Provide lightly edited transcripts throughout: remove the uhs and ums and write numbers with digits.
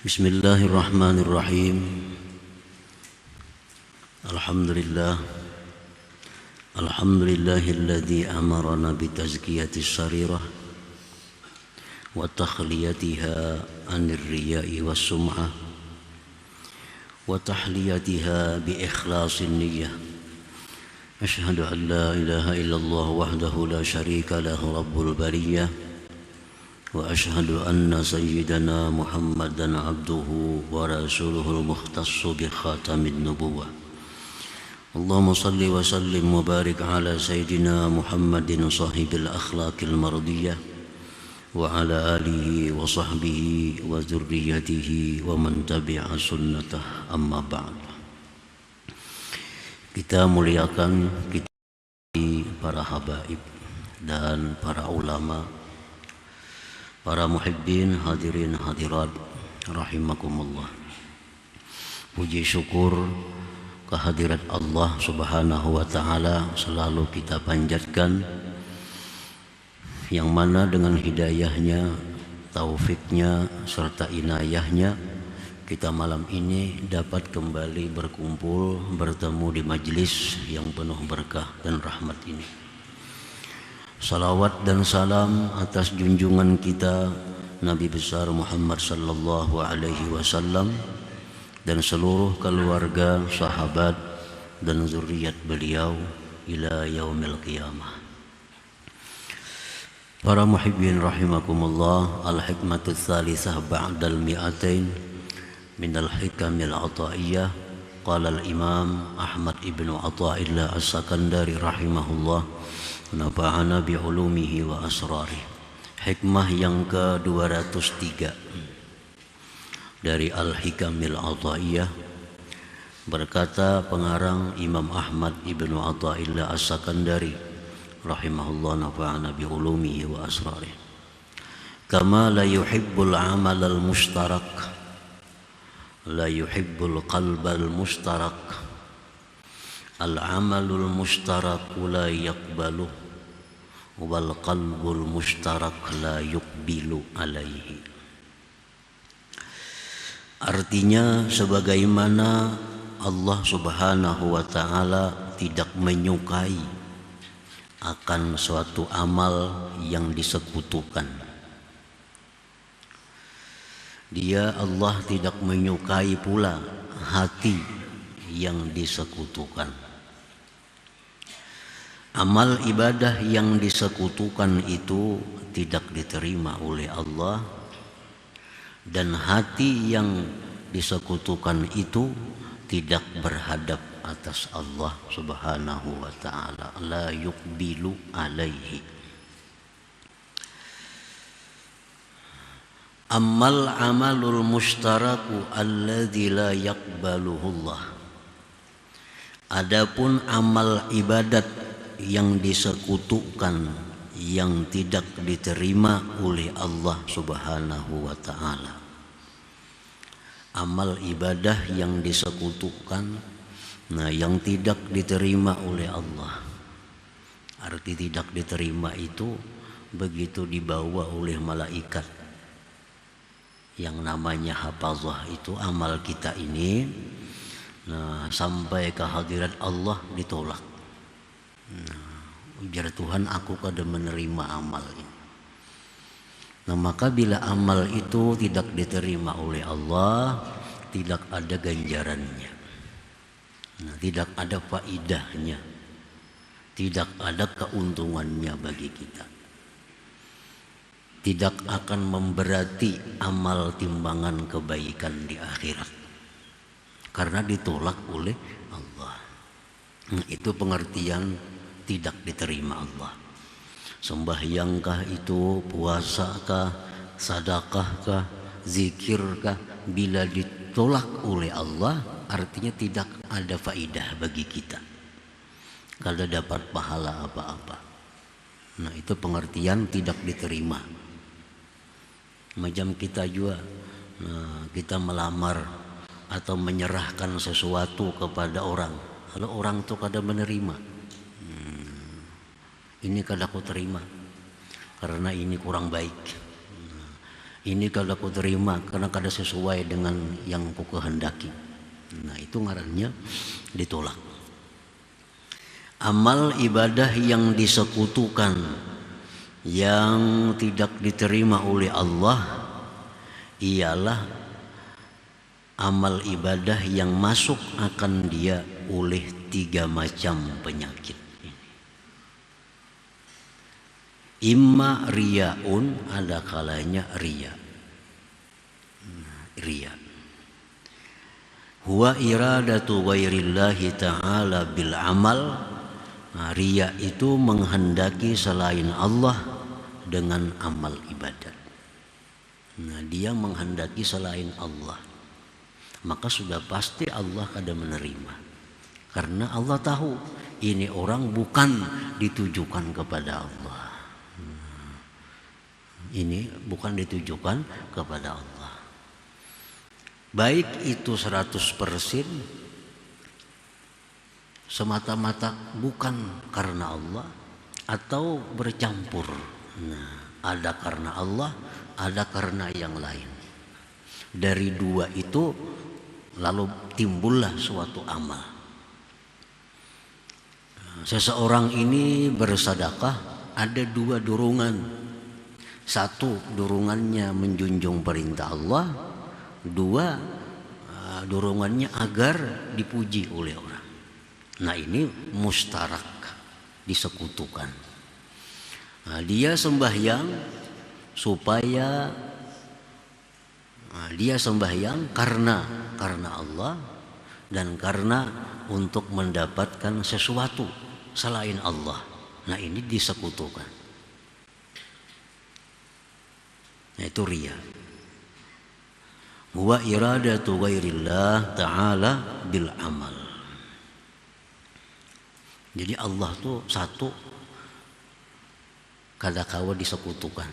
Bismillahirrahmanirrahim. Alhamdulillahilladzi amarana bitazkiyatis sarirah wa takhliyatiha anir riya'i was sum'ah wa tahliyatiha bi ikhlasin niyyah. Asyhadu an la ilaha illallah wahdahu la syarika lahu rabbul bariyah wa asyhadu anna sayyidana Muhammadan abduhu wa rasuluhul mukhtassu bi khatamin nubuwah. Allahumma salli wa sallim wa barik ala sayyidina Muhammadin sahibil akhlaqil mardiyah wa ala alihi wa sahbihi wa dzurriyyatihi wa man tabi'a sunnatah, amma ba'd. Kita muliakan para habaib dan para ulama, para muhibbin, hadirin hadirat rahimakumullah. Puji syukur kehadirat Allah Subhanahu wa taala selalu kita panjatkan, yang mana dengan hidayahnya, taufiknya serta inayahnya kita malam ini dapat kembali berkumpul bertemu di majlis yang penuh berkah dan rahmat ini. Salawat dan salam atas junjungan kita Nabi besar Muhammad sallallahu alaihi wasallam dan seluruh keluarga, sahabat dan zuriat beliau ila yaumil qiyamah. Para muhibbin rahimakumullah, al-hikmatul thalithah ba'dal mi'atain minal hikamil ataiyah. Qala al-imam Ahmad ibnu Athaillah as-Sakandari rahimahullah, nafa'ana bi'ulumihi wa asrarih. Hikmah yang ke-203 dari Al-Hikamil Athaiyah, berkata pengarang Imam Ahmad ibnu Athaillah as-Sakandari rahimahullah, nafa'ana bi'ulumihi wa asrarih, kama la yuhibbul amal al-mushtarak la yuhibbul qalbal mushtarak, al-amalul mushtarak la yaqbalu wal qalbul mushtarak la yuqbilu alaihi. Artinya, sebagaimana Allah Subhanahu wa taala tidak menyukai akan suatu amal yang disekutukan, Allah tidak menyukai pula hati yang disekutukan. Amal ibadah yang disekutukan itu tidak diterima oleh Allah, dan hati yang disekutukan itu tidak berhadap atas Allah Subhanahu wa ta'ala, la yuqbilu alaihi. Ammal amalul mushtaraku alladzi la yaqbaluhu Allah. Adapun amal ibadat yang disekutukan, yang tidak diterima oleh Allah Subhanahu wa ta'ala. Amal ibadah yang disekutukan, yang tidak diterima oleh Allah. Arti tidak diterima itu begitu dibawa oleh malaikat yang namanya hafazah, itu amal kita ini sampai ke hadirat Allah ditolak. Ujar Tuhan, aku kada menerima amal ini. Maka bila amal itu tidak diterima oleh Allah, tidak ada ganjarannya, tidak ada faidahnya, tidak ada keuntungannya bagi kita, tidak akan memberati amal timbangan kebaikan di akhirat, karena ditolak oleh Allah. Itu pengertian tidak diterima Allah. Sembahyangkah itu, puasakah, sedekahkah, zikirkah, bila ditolak oleh Allah, artinya tidak ada faidah bagi kita, kada dapat pahala apa-apa. Itu pengertian tidak diterima. Macam kita juga, kita melamar atau menyerahkan sesuatu kepada orang, kalau orang itu kada menerima, ini kada aku terima karena ini kurang baik, Ini kalau aku terima karena kada sesuai dengan yang ku kehendaki. Nah, itu ngarannya ditolak. Amal ibadah yang disekutukan, yang tidak diterima oleh Allah, ialah amal ibadah yang masuk akan dia oleh 3 macam penyakit. Imma riyaun, ada kalanya riya. Riya. Huwa iradatu ghairillahi ta'ala bil amal. Riya itu menghendaki selain Allah dengan amal ibadat. Nah, dia menghendaki selain Allah, maka sudah pasti Allah kada menerima. Karena Allah tahu ini orang bukan ditujukan kepada Allah. Ini bukan ditujukan kepada Allah. Baik itu 100% semata-mata bukan karena Allah, atau bercampur. Nah, ada karena Allah, ada karena yang lain. Dari 2 itu lalu timbullah suatu amal. Seseorang ini bersedekah, ada 2 dorongan. 1, dorongannya menjunjung perintah Allah. 2, dorongannya agar dipuji oleh orang. Nah, ini mustarak, disekutukan. Nah, dia sembahyang supaya dia sembahyang karena Allah dan karena untuk mendapatkan sesuatu selain Allah. Nah, ini disekutukan. Nah, itu riya. Huwa iradatu ghairillah ta'ala bil amal. Jadi Allah tuh satu, kada kawa disekutukan.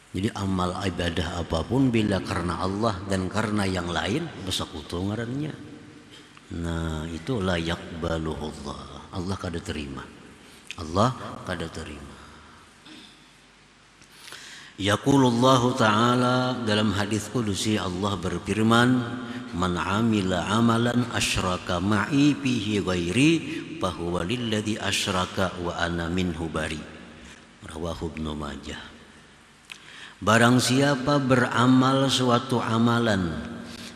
Jadi amal ibadah apapun bila karena Allah dan karena yang lain bersekutu ngarannya. Nah, itu la yaqbaluhu Allah. Allah kada terima. Allah kada terima. Yaqulullahu ta'ala, dalam hadis kudusi Allah berfirman, man amila amalan asyraka ma'i fihi ghairi fahuwa lilladzi asyraka wa ana minhu bari. Rawahu Ibnu Majah. Barang siapa beramal suatu amalan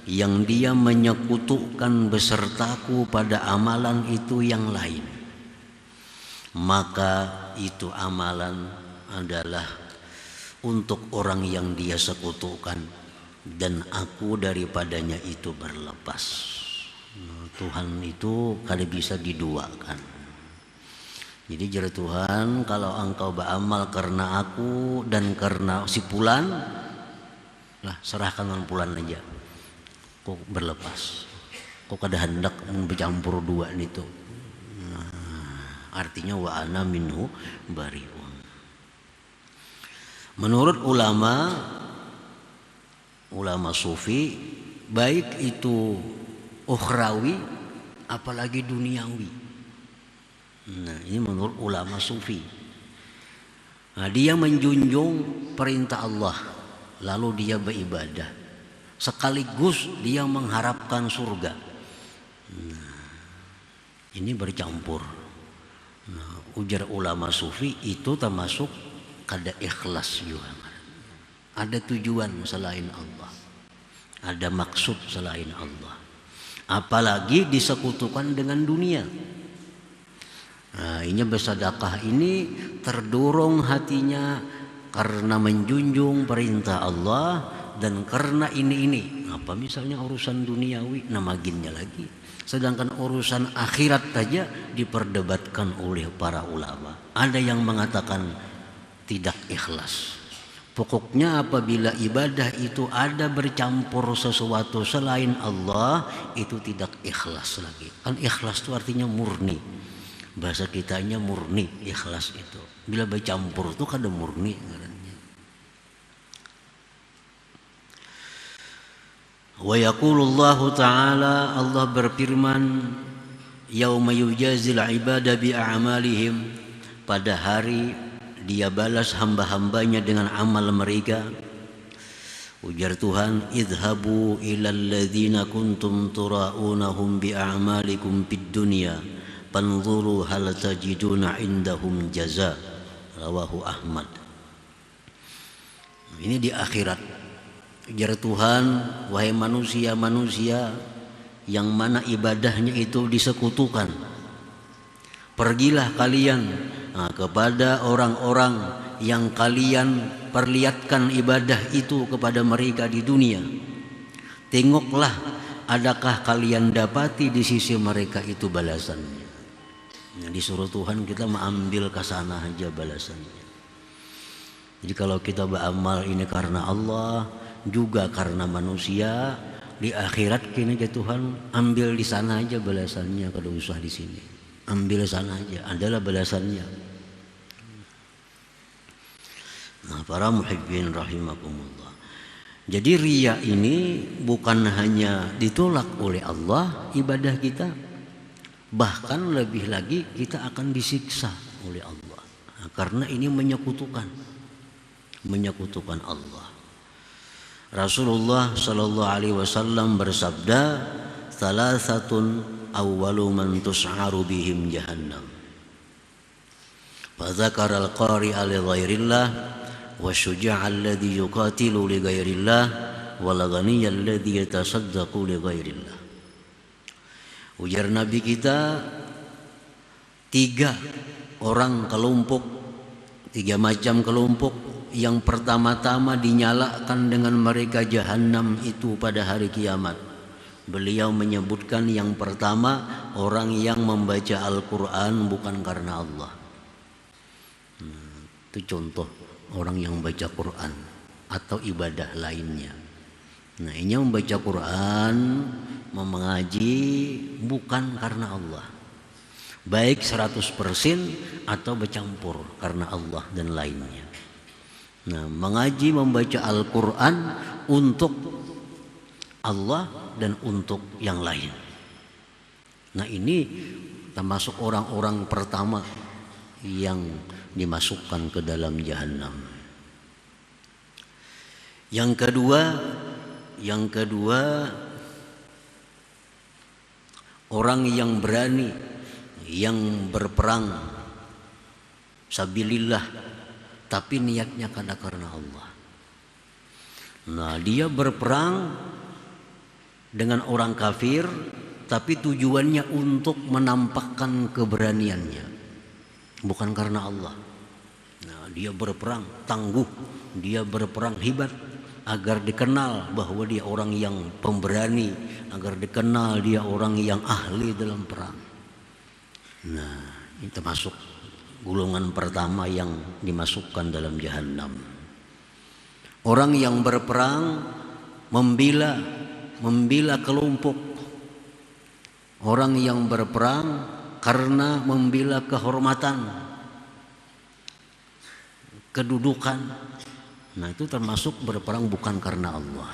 yang dia menyekutukan besertaku pada amalan itu yang lain, maka itu amalan adalah untuk orang yang dia sekutukan, dan aku daripadanya itu berlepas. Nah, Tuhan itu kada bisa diduakan. Jadi jere Tuhan, kalau engkau beramal karena aku dan karena si Fulan, lah serahkan dengan Fulan aja. Kok berlepas. Kok kada hendak bercampur 2 itu. Nah, artinya wa ana minhu bariun. Menurut ulama sufi, baik itu ukhrawi apalagi duniawi. Nah, ini menurut ulama sufi. Nah, dia menjunjung perintah Allah, lalu dia beribadah, sekaligus dia mengharapkan surga. Nah, ini bercampur. Nah, ujar ulama sufi itu termasuk kada ikhlas juga. Ada tujuan selain Allah, ada maksud selain Allah, apalagi disekutukan dengan dunia. Nah, ini bersedekah ini terdorong hatinya karena menjunjung perintah Allah dan karena ini apa misalnya urusan duniawi namaginnya lagi, sedangkan urusan akhirat saja diperdebatkan oleh para ulama. Ada yang mengatakan tidak ikhlas. Pokoknya apabila ibadah itu ada bercampur sesuatu selain Allah, itu tidak ikhlas lagi. Kan ikhlas itu artinya murni. Bahasa kitanya murni, ikhlas itu. Bila bercampur itu kada murni. Wa yaqulullahu ta'ala, Allah berfirman, yauma yujazil ibada bi a'malihim, pada hari dia balas hamba-hambanya dengan amal mereka. Ujar Tuhan, idhabu ilal ladzina kuntum tura'unahum bi'a'malikum fid dunya fanzuru hal tajiduna indahum jaza. Rawahu Ahmad. Ini di akhirat. Ujar Tuhan, wahai manusia-manusia yang mana ibadahnya itu disekutukan, pergilah kalian kepada orang-orang yang kalian perlihatkan ibadah itu kepada mereka di dunia. Tengoklah adakah kalian dapati di sisi mereka itu balasannya. Nah, disuruh Tuhan kita mengambil ke sana aja balasannya. Jadi kalau kita beramal ini karena Allah, juga karena manusia, di akhirat kini ke Tuhan ambil di sana aja balasannya, kada usah di sini. Ambil sana aja, adalah balasannya. Nah, para muhibbin rahimakumullah. Jadi riya ini bukan hanya ditolak oleh Allah ibadah kita, bahkan lebih lagi kita akan disiksa oleh Allah. Nah, karena ini menyekutukan Allah. Rasulullah sallallahu alaihi wasallam bersabda, "Salasatun awwalu man tus'aru bihim jahannam." Fa dzakara al-qari'a li ghairillah wa syuja'a alladhi yuqatilu li ghairillah wal ghaniyya alladhi yatasaddaqu li ghairillah. Ujar Nabi kita, 3 orang kelompok, 3 macam kelompok. Yang pertama-tama dinyalakan dengan mereka jahanam itu pada hari kiamat. Beliau menyebutkan yang pertama, orang yang membaca Al-Quran bukan karena Allah. Itu contoh orang yang baca Quran atau ibadah lainnya. Nah, ini membaca Quran, mengaji bukan karena Allah, baik 100% atau bercampur karena Allah dan lainnya. Nah, mengaji membaca Al-Quran untuk Allah dan untuk yang lain. Nah, ini termasuk orang-orang pertama yang dimasukkan ke dalam jahanam. Yang kedua orang yang berani, yang berperang sabilillah, tapi niatnya karena Allah. Nah, dia berperang dengan orang kafir, tapi tujuannya untuk menampakkan keberaniannya, bukan karena Allah. Nah, dia berperang tangguh, dia berperang hebat, agar dikenal bahwa dia orang yang pemberani, agar dikenal dia orang yang ahli dalam perang. Nah, ini termasuk golongan pertama yang dimasukkan dalam jahanam. Orang yang berperang membela kelompok. Orang yang berperang karena membela kehormatan, kedudukan. Nah, itu termasuk berperang bukan karena Allah.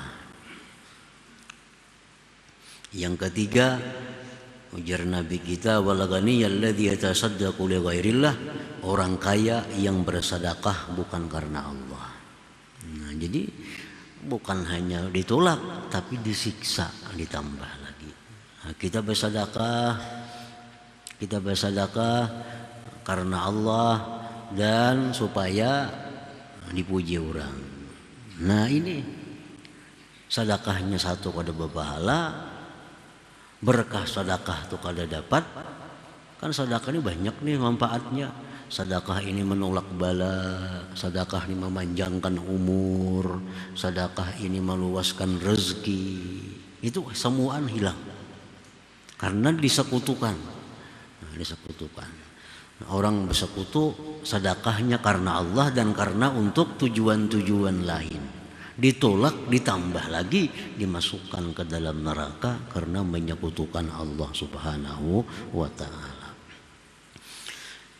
Yang ketiga, ujar Nabi kita, wal ghaniyal ladzi yatasaddaqu li ghairillah, orang kaya yang bersedekah bukan karena Allah. Nah, jadi bukan hanya ditolak tapi disiksa, ditambah lagi. Nah, kita bersedekah karena Allah dan supaya dipuji orang. Nah, ini sedekahnya satu kada berpahala, berkah sedekah tuh kada dapat. Kan sedekah ini banyak nih manfaatnya. Sedekah ini menolak bala, sedekah ini memanjangkan umur, sedekah ini meluaskan rezeki. Itu semuaan hilang karena disekutukan. Nah, disekutukan. Orang bersekutu sedekahnya karena Allah dan karena untuk tujuan-tujuan lain. Ditolak, ditambah lagi dimasukkan ke dalam neraka karena menyekutukan Allah Subhanahu wa ta'ala.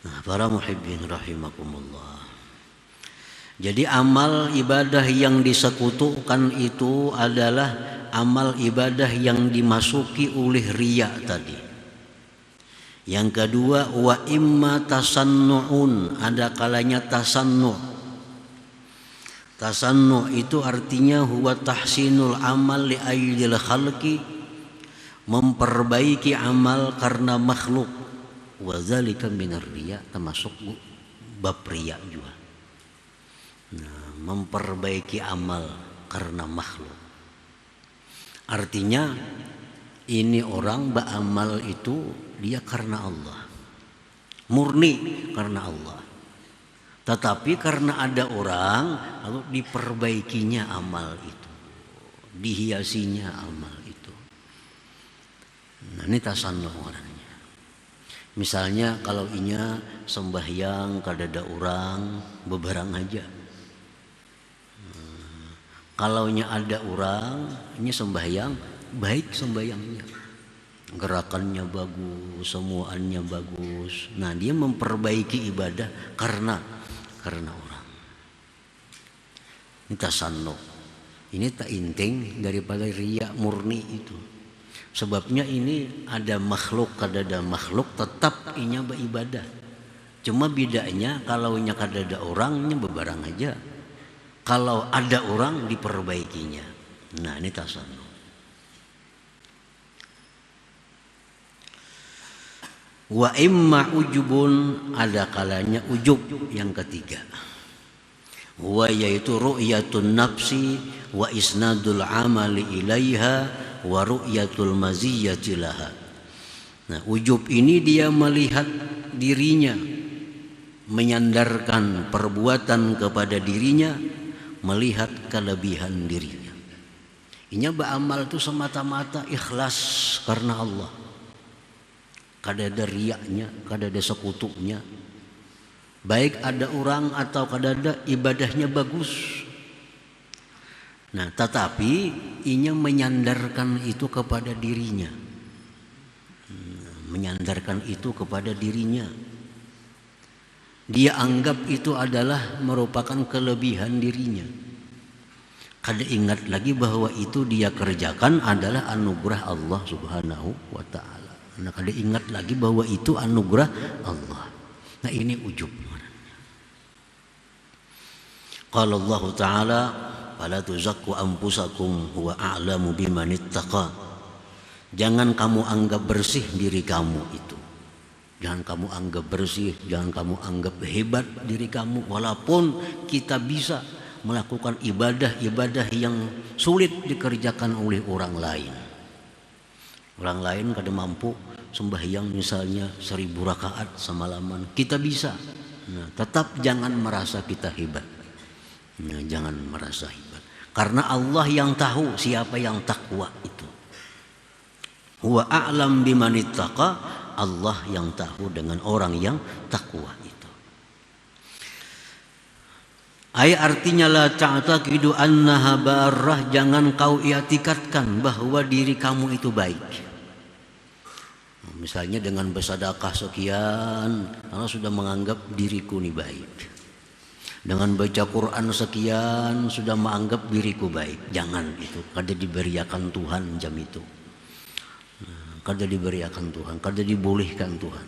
Nah, para muhibbin rahimakumullah. Jadi amal ibadah yang disekutukan itu adalah amal ibadah yang dimasuki oleh riya tadi. Yang kedua, wa imma tasannu'un, ada kalanya tasannu'. Tasannu itu artinya huwa tahsinul amal li ayyil khalqi, memperbaiki amal karena makhluk. Wa dzalika minar riya, termasuk bab riya juga. Nah, memperbaiki amal karena makhluk. Artinya ini orang beramal itu dia karena Allah. Murni karena Allah. Tetapi karena ada orang lalu diperbaikinya amal itu, dihiasinya amal itu. Nah, ini tasannuh orangnya. Misalnya kalau inya sembahyang kadada orang beberang aja. Kalau nya ada orang ini sembahyang baik sembahyangnya, gerakannya bagus, semuanya bagus. Nah, dia memperbaiki ibadah karena orang. Ini tasannuh. Ini tak inting daripada riya murni itu. Sebabnya ini ada makhluk, kadada makhluk tetap inya beribadah. Cuma bedanya kalau nya kadada orangnya bebarang aja. Kalau ada orang diperbaikinya. Nah, ini tasannuh. Wa imma ujubun, ada kalanya ujub yang ketiga. Wa yaitu ru'yatun nafsi wa isnadul amali ilaiha wa ru'yatul maziyyati laha. Nah, ujub ini dia melihat dirinya, menyandarkan perbuatan kepada dirinya, melihat kelebihan dirinya. Inya beramal itu semata-mata ikhlas karena Allah. Kadada riyaknya, kadada sekutunya. Baik ada orang atau kadada ibadahnya bagus. Nah, tetapi inya menyandarkan itu kepada dirinya. Menyandarkan itu kepada dirinya. Dia anggap itu adalah merupakan kelebihan dirinya. Kada ingat lagi bahwa itu dia kerjakan adalah anugerah Allah Subhanahu wa ta'ala. Nah, kada ingat lagi bahwa itu anugerah Allah. Nah, ini ujub. Qala Allah Ta'ala, fala tuzakku anfusakum huwa a'lamu biman ittaqa. Jangan kamu anggap bersih diri kamu itu. Jangan kamu anggap bersih, jangan kamu anggap hebat diri kamu. Walaupun kita bisa melakukan ibadah-ibadah yang sulit dikerjakan oleh orang lain. Orang lain kada mampu sembahyang misalnya 1000 rakaat semalaman, kita bisa. Nah, tetap jangan merasa kita hebat. Nah, jangan merasa hebat. Karena Allah yang tahu siapa yang takwa itu. Huwa a'lam biman ittaqa, Allah yang tahu dengan orang yang takwa itu. Artinya la ta'taqidu annaha barrah, jangan kau i'tikadkan bahwa diri kamu itu baik. Misalnya dengan bersedekah sekian, Allah sudah menganggap diriku ini baik. Dengan baca Quran sekian, sudah menganggap diriku baik. Jangan itu, kada diberiakan Tuhan jam itu. Kada diberiakan Tuhan, kada dibolehkan Tuhan.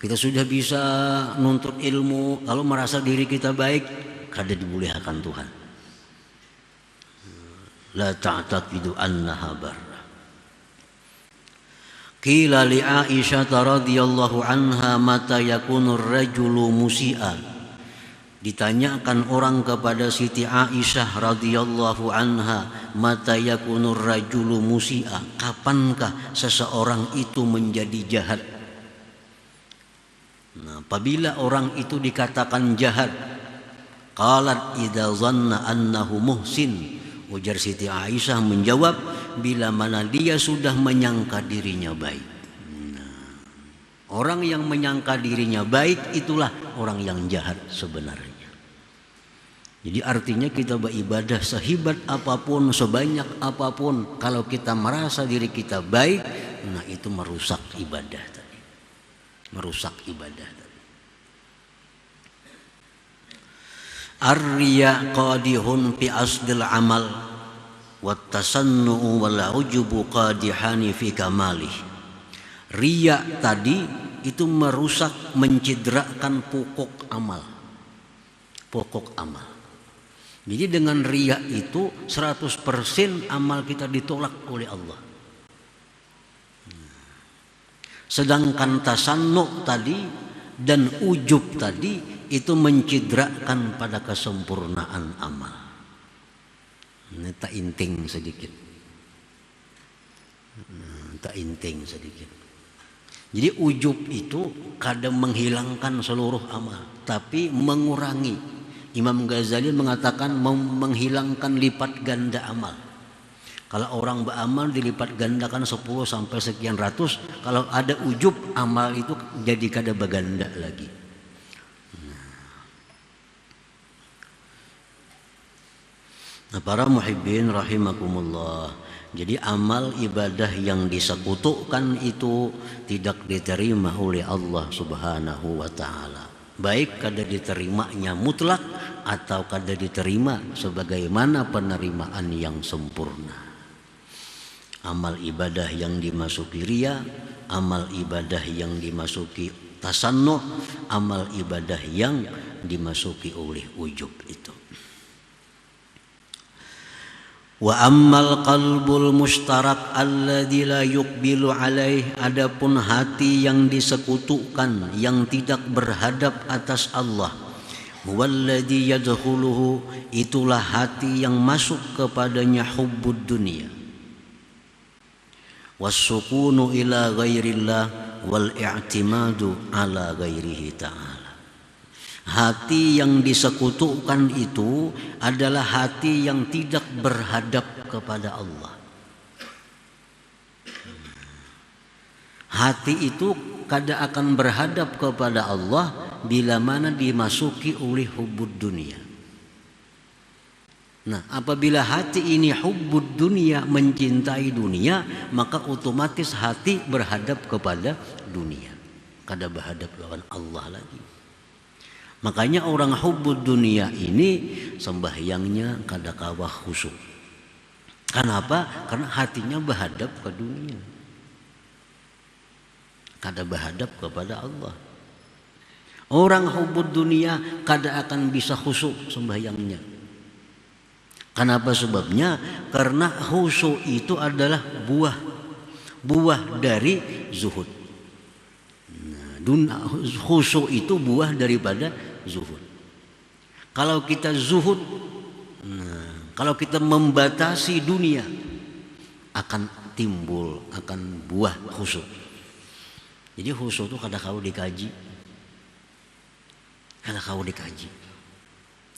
Kita sudah bisa nuntut ilmu, kalau merasa diri kita baik, kada dibolehkan Tuhan. La ta'taqidu annaha barrah. Qila li Aisyah radhiyallahu anha mata yakunu ar-rajulu musi'a. Ditanyakan orang kepada Siti Aisyah radhiyallahu anha, mata yakunu ar-rajulu musi'a, kapankah seseorang itu menjadi jahat? Nah, apabila orang itu dikatakan jahat, qalat idza dhanna annahu muhsin. Ujar Siti Aisyah menjawab, bila mana dia sudah menyangka dirinya baik. Nah, orang yang menyangka dirinya baik itulah orang yang jahat sebenarnya. Jadi artinya kita beribadah sehebat apapun, sebanyak apapun, kalau kita merasa diri kita baik, nah itu merusak ibadah tadi. Merusak ibadah tadi. Ar-riya qadihun fi asdil amal wat tasannu'u wal ujubu qadihani fi kamalih. Riya tadi itu merusak, mencidrakan pokok amal. Pokok amal. Jadi dengan riya itu 100% amal kita ditolak oleh Allah. Sedangkan tasannu tadi dan ujub tadi itu mencidrakan pada kesempurnaan amal. Ini tak inting sedikit. Tak inting sedikit. Jadi ujub itu kadang menghilangkan seluruh amal, tapi mengurangi. Imam Ghazali mengatakan menghilangkan lipat ganda amal. Kalau orang beramal dilipat gandakan 10 sampai sekian ratus, kalau ada ujub amal itu jadi kada berganda lagi. Nah, para muhibbin rahimakumullah. Jadi amal ibadah yang disekutukan itu tidak diterima oleh Allah Subhanahu wa taala. Baik kada diterimanya mutlak atau kada diterima sebagaimana penerimaan yang sempurna. Amal ibadah yang dimasuki riya, amal ibadah yang dimasuki tasannu, amal ibadah yang dimasuki oleh ujub itu. Wa ammal qalbul mustarak alladzi la yuqbilu alaih, adapun hati yang disekutukan yang tidak berhadap atas Allah, huwallazi yadkhuluhu, itulah hati yang masuk kepadanya hubbud dunia, wassukunu ila ghairillah wal i'timadu ala ghairihi ta'ala. Hati yang disekutukan itu adalah hati yang tidak berhadap kepada Allah. Hati itu kada akan berhadap kepada Allah bila mana dimasuki oleh hubbud dunia. Nah, apabila hati ini hubbud dunia, mencintai dunia, maka otomatis hati berhadap kepada dunia, kada berhadap lawan Allah lagi. Makanya orang hubbud dunia ini sembahyangnya kada kawah khusyuk. Kenapa? Karena hatinya berhadap ke dunia, kada berhadap kepada Allah. Orang hubbud dunia kada akan bisa khusyuk sembahyangnya. Kenapa sebabnya? Karena khusyuk itu adalah buah dari zuhud. Nah, khusyuk itu buah daripada zuhud. Kalau kita zuhud, kalau kita membatasi dunia, akan timbul, akan buah khusyuk. Jadi khusyuk itu kada kau dikaji,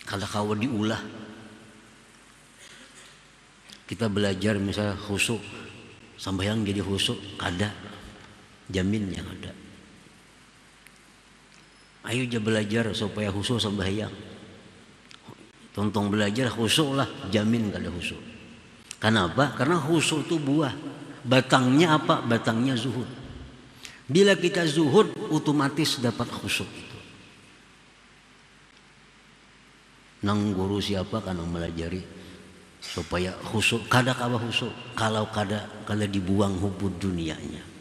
kada kau diulah. Kita belajar misalnya khusyuk, sembahyang jadi khusyuk, kada jamin yang ada. Ayo aja belajar supaya khusyuk sembahyang. Tontong belajar khusyuk lah, jamin kada khusyuk. Kenapa? Karena khusyuk itu buah. Batangnya apa? Batangnya zuhud. Bila kita zuhud, otomatis dapat khusyuk itu. Nang guru siapa kan melajari supaya khusyuk, kada kawa khusyuk kalau kada dibuang hubbud dunianya.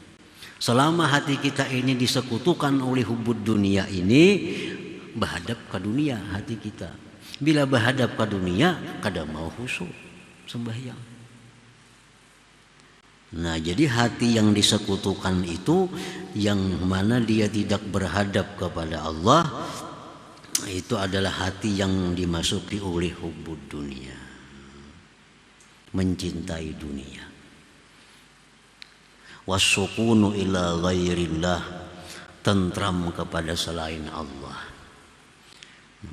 Selama hati kita ini disekutukan oleh hubbud dunia ini, berhadap ke dunia hati kita. Bila berhadap ke dunia, kada mau khusyuk sembahyang. Nah, jadi hati yang disekutukan itu yang mana dia tidak berhadap kepada Allah, itu adalah hati yang dimasuki oleh hubbud dunia, mencintai dunia. Wassukunu ila ghairillah, tentram kepada selain Allah.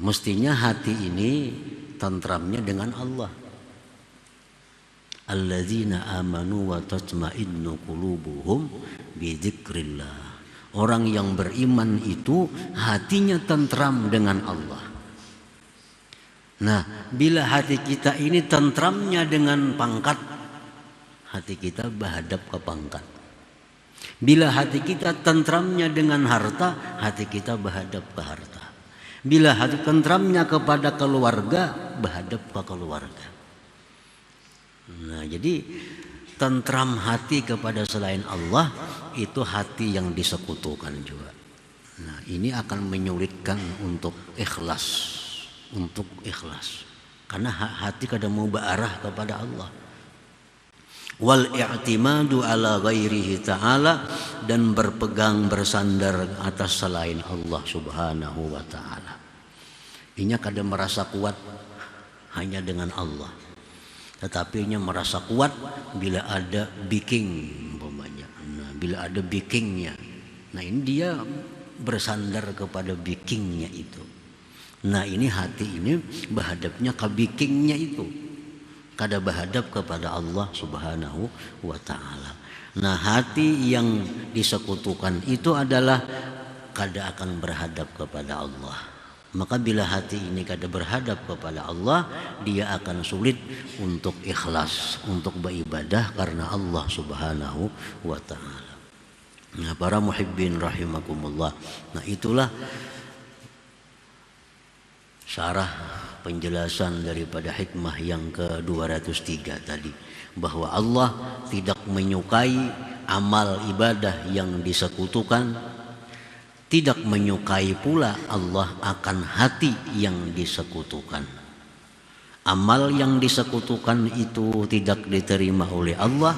Mestinya hati ini tentramnya dengan Allah. Alladzina amanu wa tatma'innu qulubuhum bidzikrillah. Orang yang beriman itu hatinya tentram dengan Allah. Nah, bila hati kita ini tentramnya dengan pangkat, hati kita berhadap ke pangkat. Bila hati kita tentramnya dengan harta, hati kita berhadap ke harta. Bila hati tentramnya kepada keluarga, berhadap ke keluarga. Nah, jadi tentram hati kepada selain Allah itu hati yang disekutukan juga. Nah, ini akan menyulitkan untuk ikhlas, karena hati kadang mau berarah kepada Allah. Wal i'timadu ala ghairihi ta'ala, dan berpegang bersandar atas selain Allah subhanahu wa ta'ala. Inya kadang merasa kuat hanya dengan Allah, tetapi inya merasa kuat bila ada backing umpamanya. Nah, bila ada backingnya, nah ini dia bersandar kepada backingnya itu. Nah ini hati ini berhadapnya ke backingnya itu, kada berhadap kepada Allah subhanahu wa ta'ala. Nah hati yang disekutukan itu adalah kada akan berhadap kepada Allah. Maka bila hati ini kada berhadap kepada Allah, dia akan sulit untuk ikhlas, untuk beribadah karena Allah subhanahu wa ta'ala. Nah para muhibbin rahimakumullah, nah itulah syarah penjelasan daripada hikmah yang ke-203 tadi, bahwa Allah tidak menyukai amal ibadah yang disekutukan, tidak menyukai pula Allah akan hati yang disekutukan. Amal yang disekutukan itu tidak diterima oleh Allah,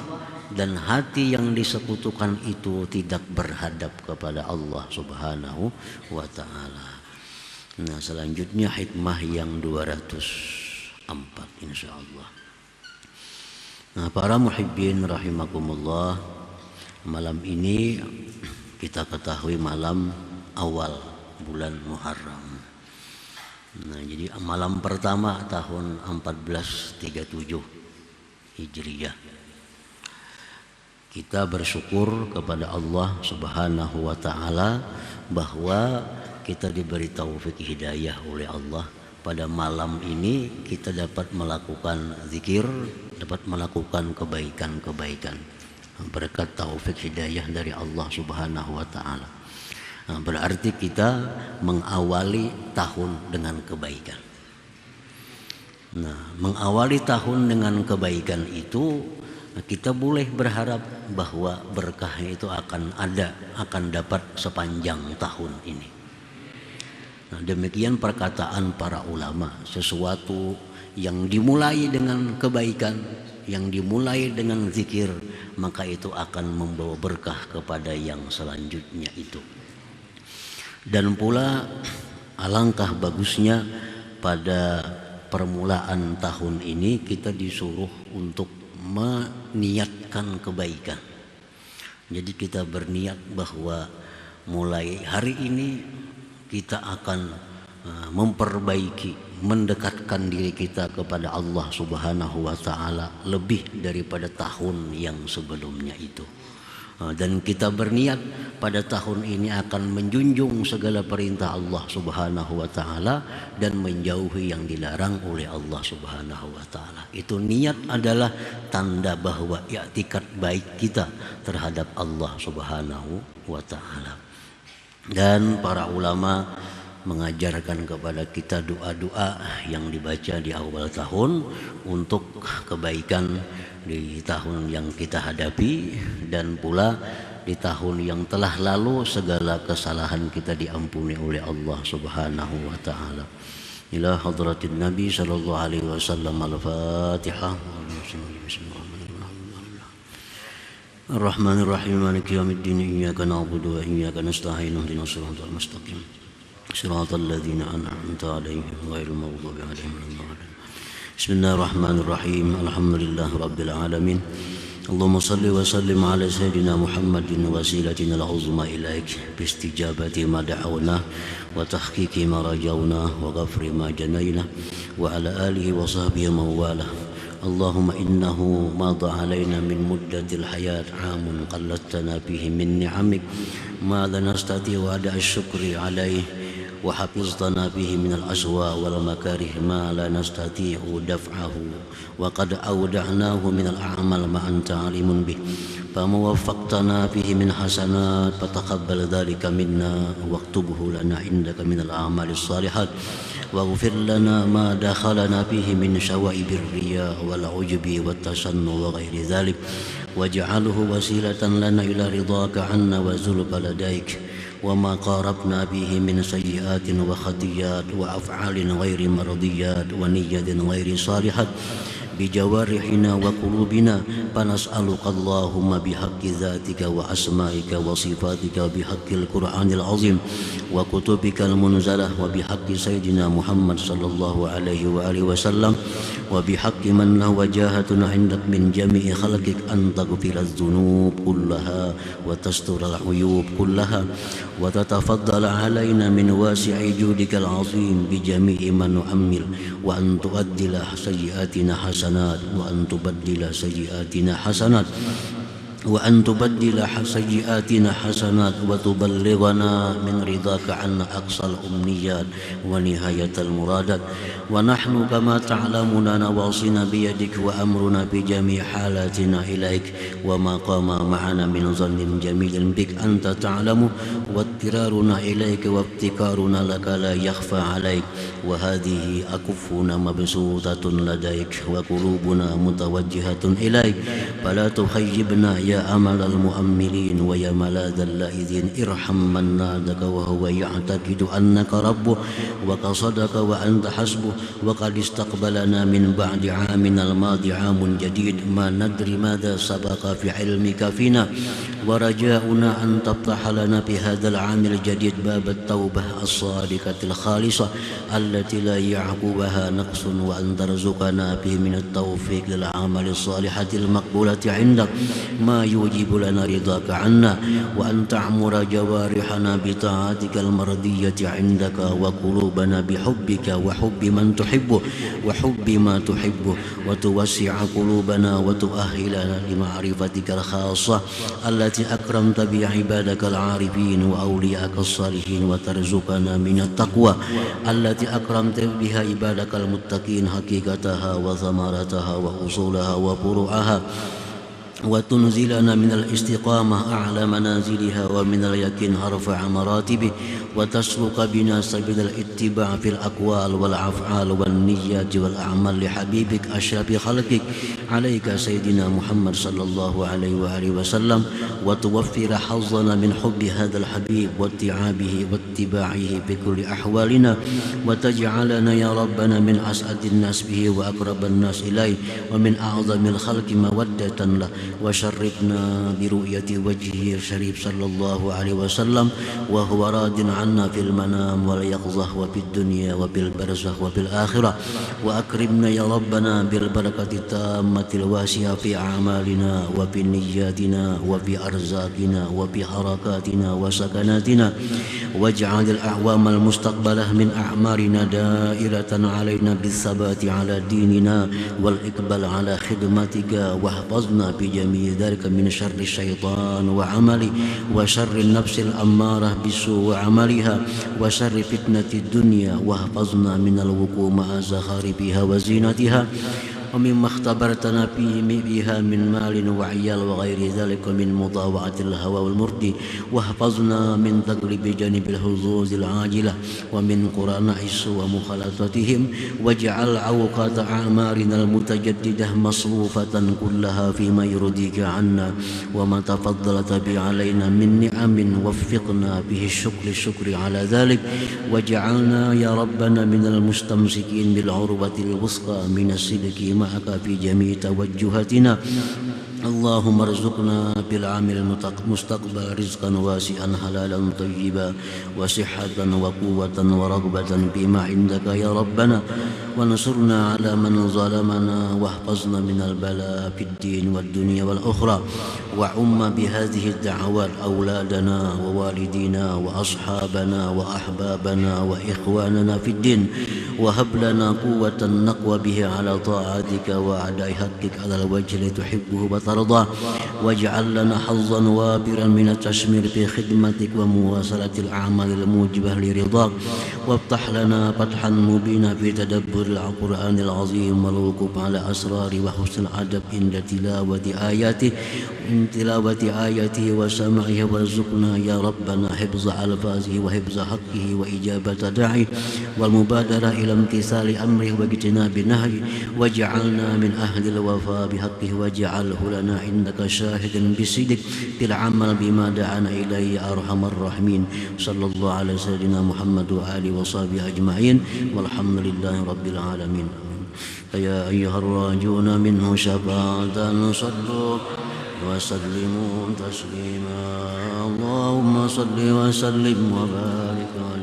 dan hati yang disekutukan itu tidak berhadap kepada Allah subhanahu wa ta'ala. Nah selanjutnya hikmah yang 204 insyaallah. Nah para muhibbin rahimakumullah, malam ini kita ketahui malam awal bulan Muharram. Nah jadi malam pertama tahun 1437 Hijriyah. Kita bersyukur kepada Allah subhanahu wa ta'ala bahwa kita diberi taufik hidayah oleh Allah. Pada malam ini kita dapat melakukan zikir, dapat melakukan kebaikan-kebaikan berkat taufik hidayah dari Allah subhanahu wa ta'ala. Nah, berarti kita mengawali tahun dengan kebaikan. Nah mengawali tahun dengan kebaikan itu, kita boleh berharap bahwa berkahnya itu akan dapat sepanjang tahun ini. Nah, demikian perkataan para ulama, sesuatu yang dimulai dengan kebaikan, yang dimulai dengan zikir, maka itu akan membawa berkah kepada yang selanjutnya itu. Dan pula alangkah bagusnya pada permulaan tahun ini kita disuruh untuk meniatkan kebaikan. Jadi kita berniat bahwa mulai hari ini kita akan memperbaiki, mendekatkan diri kita kepada Allah subhanahu wa ta'ala lebih daripada tahun yang sebelumnya itu. Dan kita berniat pada tahun ini akan menjunjung segala perintah Allah subhanahu wa ta'ala dan menjauhi yang dilarang oleh Allah subhanahu wa ta'ala. Itu niat adalah tanda bahwa i'tikad baik kita terhadap Allah subhanahu wa ta'ala. Dan para ulama mengajarkan kepada kita doa-doa yang dibaca di awal tahun untuk kebaikan di tahun yang kita hadapi, dan pula di tahun yang telah lalu segala kesalahan kita diampuni oleh Allah subhanahu wa ta'ala. Ila hadratin Nabi sallallahu alaihi wasallam. Al-Fatihah. Ar-Rahmanir Rahim, Maliki yaumiddin, iyyaka na'budu wa iyyaka nasta'in, ihdinas siratal mustaqim, siratal ladzina an'amta 'alaihim ghairil maghdubi 'alaihim waladdallin. Bismillahirrahmanirrahim. Alhamdulillahi rabbil alamin. Allahumma salli wa sallim ala sayyidina Muhammadin wasilatina al-uzma ilaik bi istijabati ma da'awna wa tahqiqi ma rajawna wa ghafri ma janayna wa ala alihi wa sahbihi mawalah. اللهم إنه مضى علينا من مدة الحياة عام قلدتنا فيه من نعمك ما لا نستطيع أداء الشكر عليه، وحفظتنا فيه من الأسواء والمكاره ما لا نستطيع دفعه، وقد أودعناه من الأعمال ما أنت عليم به، فما وفقتنا فيه من حسنات فتقبل ذلك منا واكتبه لنا عندك من الأعمال الصالحات، واغفر لنا ما دخلنا فيه من شوائب الرياء والعجب والتشنع وغير ذلك، واجعله وسيلة لنا إلى رضاك عنا وزلف لديك وما قاربنا به من سيئات وخطيات وأفعال غير مرضيات ونية غير صالحة بجوارحنا وقلوبنا فنسألك اللهم بحق ذاتك وأسمائك وصفاتك وبحق القرآن العظيم وكتبك المنزلة وبحق سيدنا محمد صلى الله عليه وآله وسلم وبحق من له وجاهة عندك من جميع خلقك أن تغفر الذنوب كلها وتستر العيوب كلها وتتفضل علينا من واسع جودك العظيم بجميع ما نؤمل وأن تؤدل سيئاتنا حسنات وأن تبدل سيئاتنا حسنات سيئاتنا حسنات وتبلغنا من رضاك عنا أقصى الأمنيات ونهاية المرادات ونحن كما تعلمنا نواصينا بيدك وأمرنا بجميع حالاتنا إليك وما قام معنا من ظن جميل بك أنت تعلم واضطرارنا إليك وابتكارنا لك لا يخفى عليك وهذه أكفنا مبسوطة لديك وقلوبنا متوجهة إليك فلا تخيبنا يا أمل المؤملين ويا ملاذ اللائذين ارحم من نادك وهو يعتقد أنك ربه وقصدك وأنت حسبه وقد استقبلنا من بعد عامنا الماضي عام جديد ما ندري ماذا سبق في علمك فينا ورجاؤنا أن تفتح لنا بهذا العام الجديد باب التوبة الصادقة الخالصة التي لا يعقبها نقص وأن ترزقنا به من التوفيق للعمل الصالحة المقبولة عندك ما يوجب لنا رضاك عنا وأن تعمر جوارحنا بطاعتك المرضية عندك وقلوبنا بحبك وحب من تحبه وحب ما تحبه وتوسع قلوبنا وتؤهلنا لمعرفتك الخاصة التي أكرمت بعبادك العارفين وأولياءك الصالحين وترزقنا من التقوى التي أكرمت بها عبادك المتقين حقيقتها وثمرتها وأصولها وفروعها وتنزلنا من الاستقامة أعلى منازلها ومن اليقين أرفع مراتبه وتسلك بنا سبيل الاتباع في الأقوال والأفعال والنيات والأعمال لحبيبك أشرف خلقك عليك سيدنا محمد صلى الله عليه وآله وسلم وتوفر حظنا من حب هذا الحبيب واتعابه واتباعه في كل أحوالنا وتجعلنا يا ربنا من أسعد الناس به وأقرب الناس إليه ومن أعظم الخلق مودة له وشرفنا برؤية وجهه الشريف صلى الله عليه وسلم وهو راد عنا في المنام واليقظة وفي الدنيا وفي البرزخ وفي الآخرة وأكرمنا يا ربنا بالبركة التامة الواسعة في أعمالنا وفي نياتنا وفي أرزاقنا وفي حركاتنا وسكناتنا واجعل الأعوام المستقبلة من أعمارنا دائرة علينا بالثبات على ديننا والإقبال على خدمتك واحفظنا بجميع ذلك من شر الشيطان وعمله وشر النفس الأمارة بالسوء وعملها وشر فتنة الدنيا واحفظنا من الوقوع مع زخارفها وزينتها ومما اختبرتنا بها من مال وعيال وغير ذلك من مطاوعة الهوى والمرد واحفظنا من تقلب جانب الحظوظ العاجلة ومن قرناء السوء ومخالطتهم واجعل أوقات أعمارنا المتجددة مصروفة كلها فيما يرضيك عنا وما تفضلت به علينا من نعم وفقنا به الشكر على ذلك واجعلنا يا ربنا من المستمسكين بالعروة الوثقى من الصدق معك في جميع توجهاتنا اللهم ارزقنا بالعام المستقبل رزقا واسعا حلالا طيبا وصحة وقوة ورغبة بما عندك يا ربنا وانصرنا على من ظلمنا واحفظنا من البلاء في الدين والدنيا والأخرى وعم بهذه الدعوات أولادنا ووالدينا وأصحابنا وأحبابنا وإخواننا في الدين وهب لنا قوة نقوى به على طاعتك وأداء حقك على الوجه الذي تحبه وترضاه واجعل لنا حظا وافرا من التشمير في خدمتك ومواصلة الأعمال الموجبة لرضاك وافتح لنا فتحا مبينا في تدبر القرآن العظيم والوقوف على أسرار وحسن الأدب عند تلاوة آياته وسمعه وارزقنا يا ربنا حفظ ألفاظه وحفظ حقه وإجابة داعيه والمبادرة إلى امتثال أمره واجتناب نهيه واجعلنا من أهل الوفاء بحقه واجعله لنا لنا عندك شاهدا بصدق العمل بما دعانا إليه يا أرحم الراحمين. صلى الله على سيدنا محمد وآله وصحبه أجمعين والحمد لله رب العالمين. يا أيها الراجون منه شفاعة صلوا وسلموا تسليما. اللهم صل وسلم وبارك عليه.